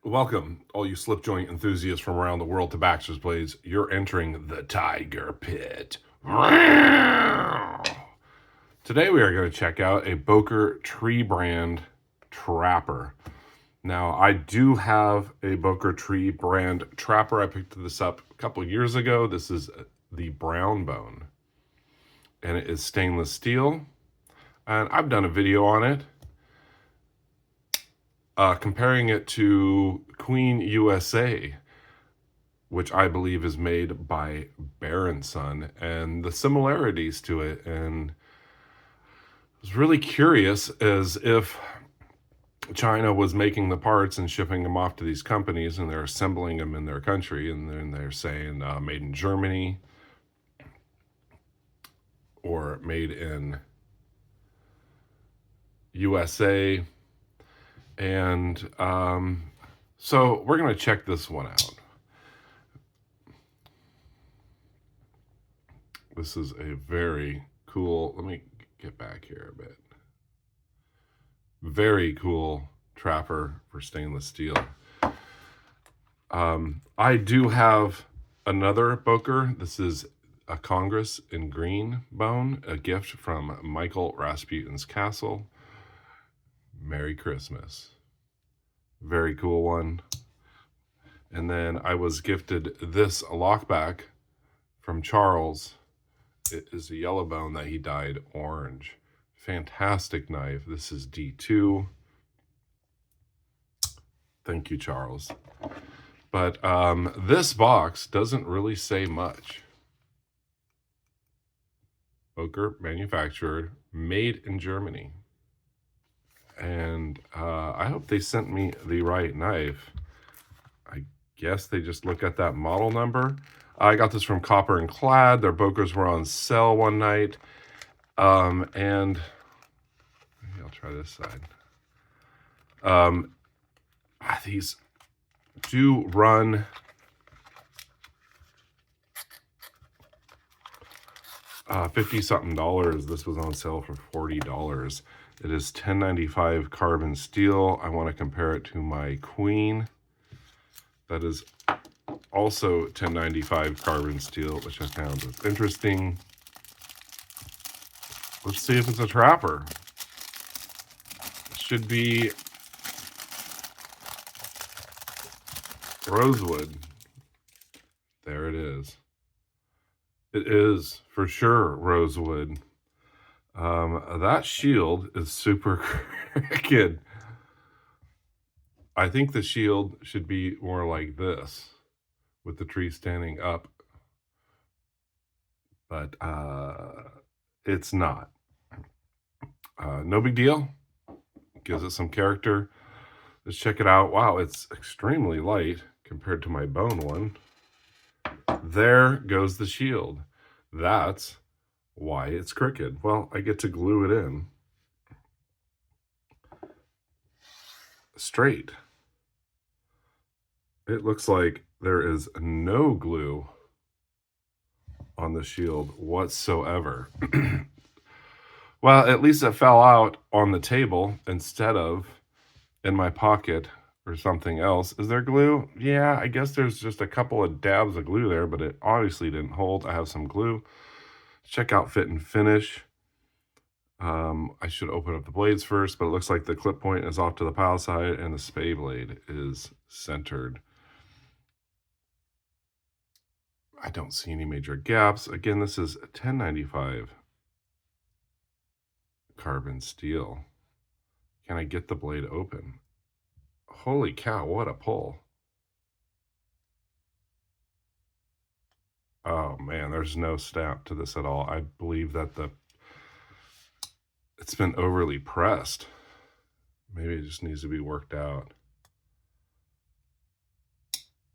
Welcome, all you slip joint enthusiasts from around the world to Baxter's Blades. You're entering the Tiger Pit. Today we are going to check out a Boker tree brand trapper. Now, I do have a Boker tree brand trapper. I picked this up a couple years ago. This is the brown bone, and it is stainless steel. And I've done a video on it, comparing it to Queen USA, which I believe is made by Baron Son, and the similarities to it. And I was really curious as if China was making the parts and shipping them off to these companies, and they're assembling them in their country, and then they're saying made in Germany or made in USA. And so we're going to check this one out. This is a very cool, let me get back here a bit. Very cool trapper for stainless steel. I do have another Boker. This is a Congress in green bone, a gift from Michael Rasputin's Castle. Merry Christmas. Very cool one. And then I was gifted this lockback from Charles. It is a yellow bone that he dyed orange. Fantastic knife. This is D2. Thank you, Charles. But this box doesn't really say much. Boker manufactured, made in Germany. And I hope they sent me the right knife. I guess they just look at that model number. I got this from Copper and Clad. Their Bokers were on sale one night. And maybe I'll try this side. These do run $50-something. This was on sale for $40. It is 1095 carbon steel. I want to compare it to my Queen. That is also 1095 carbon steel, which I found was interesting. Let's see if it's a trapper. It should be Rosewood. There it is. It is for sure Rosewood. That shield is super crooked. I think the shield should be more like this, with the tree standing up. But it's not. No big deal. Gives it some character. Let's check it out. Wow, it's extremely light compared to my bone one. There goes the shield. That's why it's crooked. Well, I get to glue it in straight. It looks like there is no glue on the shield whatsoever. Well, at least it fell out on the table instead of in my pocket or something else. Is there glue? Yeah, I guess there's just a couple of dabs of glue there, but it obviously didn't hold. I have some glue. Check out fit and finish. I should open up the blades first, but it looks like the clip point is off to the pile side and the spay blade is centered. I don't see any major gaps. Again, this is 1095 carbon steel. Can I get the blade open? Holy cow, what a pull. Oh man, there's no snap to this at all. I believe that it's been overly pressed. Maybe it just needs to be worked out.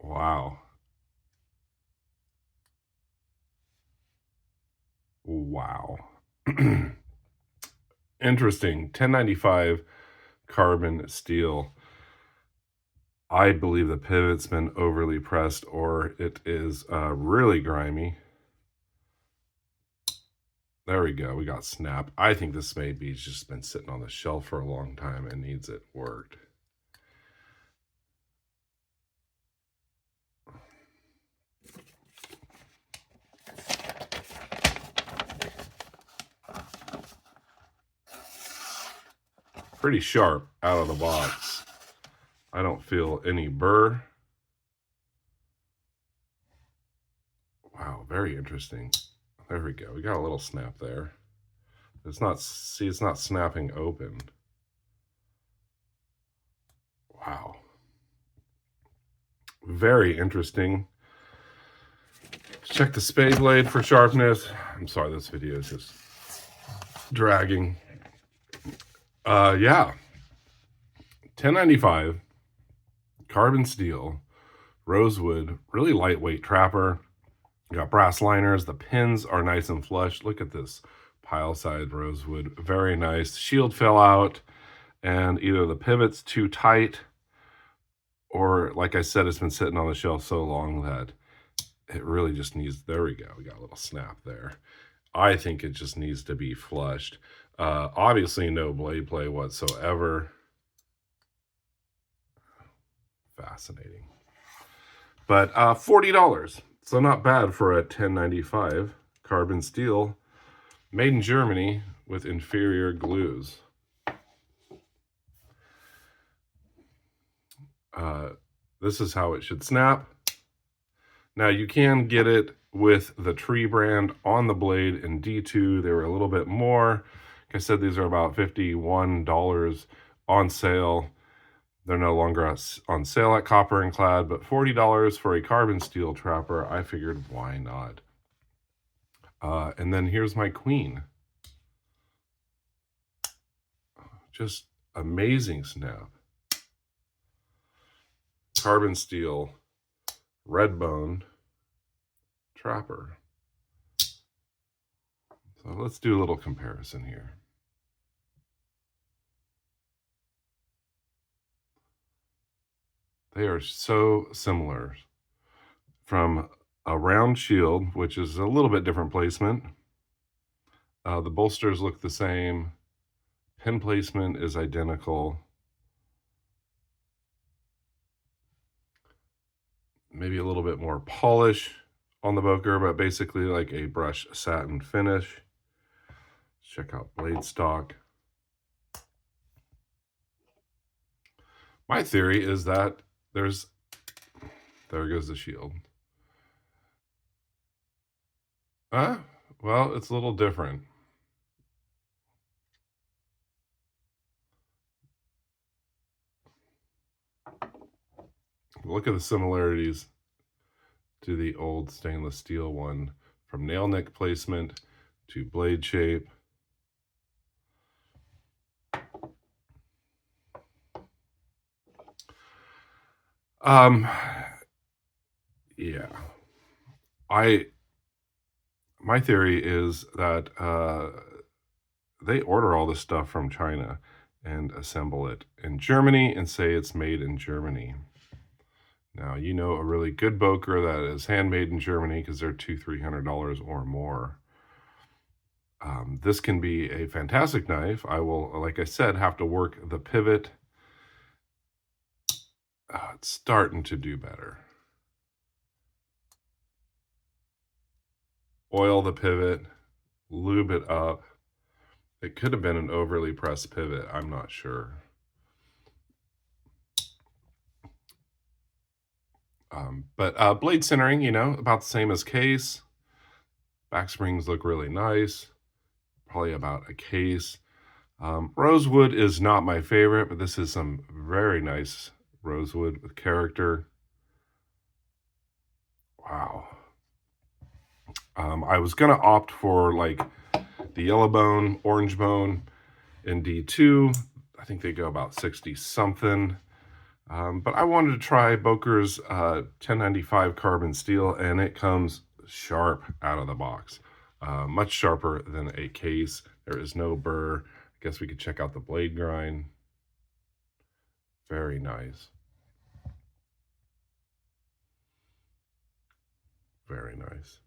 Wow. Wow. Interesting. 1095 carbon steel. I believe the pivot's been overly pressed, or it is really grimy. There we go. We got snap. I think this maybe has just been sitting on the shelf for a long time and needs it worked. pretty sharp out of the box. I don't feel any burr. Wow, very interesting. There we go. We got a little snap there. It's not, see, it's not snapping open. Wow. Very interesting. Check the spade blade for sharpness. I'm sorry, this video is just dragging. Yeah. $10.95. Carbon steel. Rosewood. Really lightweight trapper. You got brass liners. The pins are nice and flush. Look at this pile-side rosewood. Very nice. Shield fell out, and either the pivot's too tight, or like I said, it's been sitting on the shelf so long that it really just needs, there we go. We got a little snap there. I think it just needs to be flushed. Obviously no blade play whatsoever. Fascinating. But $40. So not bad for a $10.95 carbon steel, made in Germany with inferior glues. This is how it should snap. Now you can get it with the Tree brand on the blade in D2. They were a little bit more. Like I said, these are about $51 on sale. They're no longer on sale at Copper and Clad, but $40 for a carbon steel trapper, I figured, why not? And then here's my queen. Just amazing snap. Carbon steel, red bone trapper. So let's do a little comparison here. They are so similar. From a round shield, which is a little bit different placement. The bolsters look the same. Pin placement is identical. Maybe a little bit more polish on the Boker, but basically like a brushed satin finish. Check out blade stock. My theory is that there goes the shield. Well, it's a little different. Look at the similarities to the old stainless steel one, from nail nick placement to blade shape. Yeah. My theory is that they order all this stuff from China and assemble it in Germany and say it's made in Germany. Now, you know a really good Boker that is handmade in Germany because they're $200-300 or more. This can be a fantastic knife. I will, like I said, have to work the pivot. It's starting to do better. Oil the pivot, lube it up. It could have been an overly pressed pivot. I'm not sure. But blade centering, you know, about the same as case. Back springs look really nice. Probably about a case. Rosewood is not my favorite, but this is some very nice rosewood with character. Wow. I was going to opt for like the yellow bone, orange bone in D2. I think they go about 60 something. But I wanted to try Boker's 1095 carbon steel, and it comes sharp out of the box. Much sharper than a case. There is no burr. I guess we could check out the blade grind. Very nice. Very nice.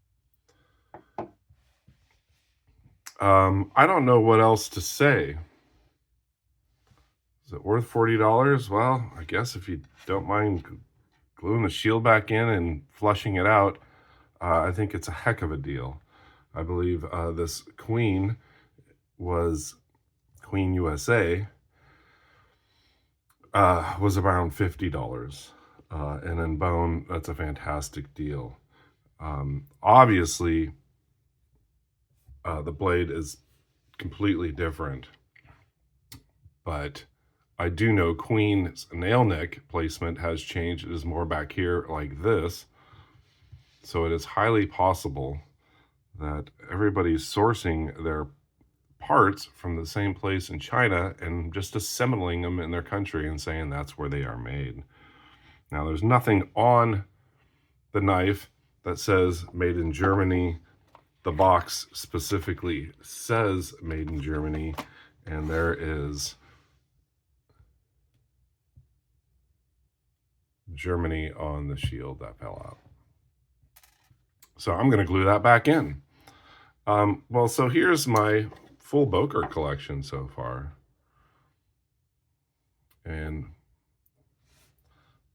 I don't know what else to say. Is it worth $40? Well, I guess if you don't mind gluing the shield back in and flushing it out, I think it's a heck of a deal. I believe this queen was Queen USA, was around $50. And in bone, that's a fantastic deal. Obviously, the blade is completely different, but I do know Queen's nail neck placement has changed. It is more back here like this. So it is highly possible that everybody's sourcing their parts from the same place in China and just assembling them in their country and saying that's where they are made. Now, there's nothing on the knife that says made in Germany. The box specifically says made in Germany, and there is Germany on the shield that fell out. So I'm going to glue that back in. Well, so here's my full Boker collection so far. And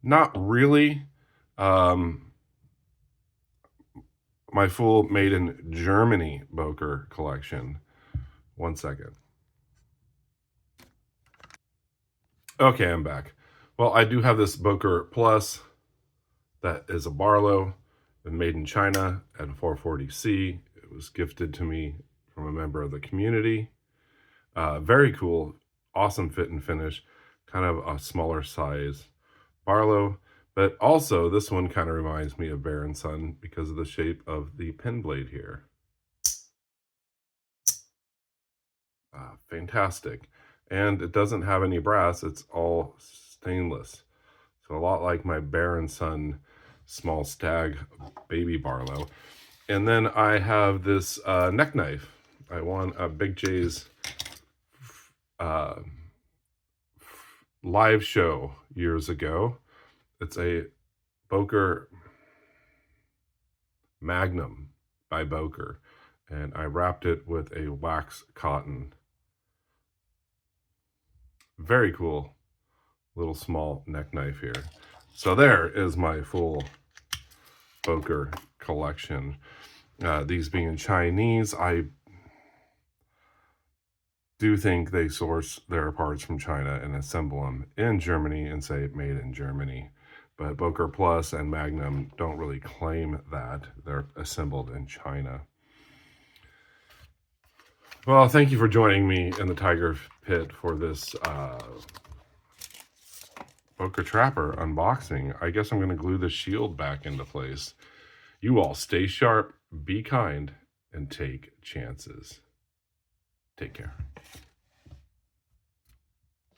not really my full made in Germany Boker collection. 1 second. Okay, I'm back. Well, I do have this Boker Plus that is a Barlow and made in China at 440C. It was gifted to me from a member of the community. Very cool, awesome fit and finish, kind of a smaller size Barlow. But also, this one kind of reminds me of Bear & Son because of the shape of the pen blade here. Fantastic. And it doesn't have any brass, it's all stainless. So a lot like my Bear & Son small stag baby Barlow. And then I have this neck knife. I won a Big J's live show years ago. It's a Boker Magnum by Boker, and I wrapped it with a wax cotton. Very cool little small neck knife here. So there is my full Boker collection. These being Chinese, I do think they source their parts from China and assemble them in Germany and say made in Germany. But Boker Plus and Magnum don't really claim that. They're assembled in China. Well, thank you for joining me in the Tiger Pit for this Boker Trapper unboxing. I guess I'm going to glue the shield back into place. You all stay sharp, be kind, and take chances. Take care.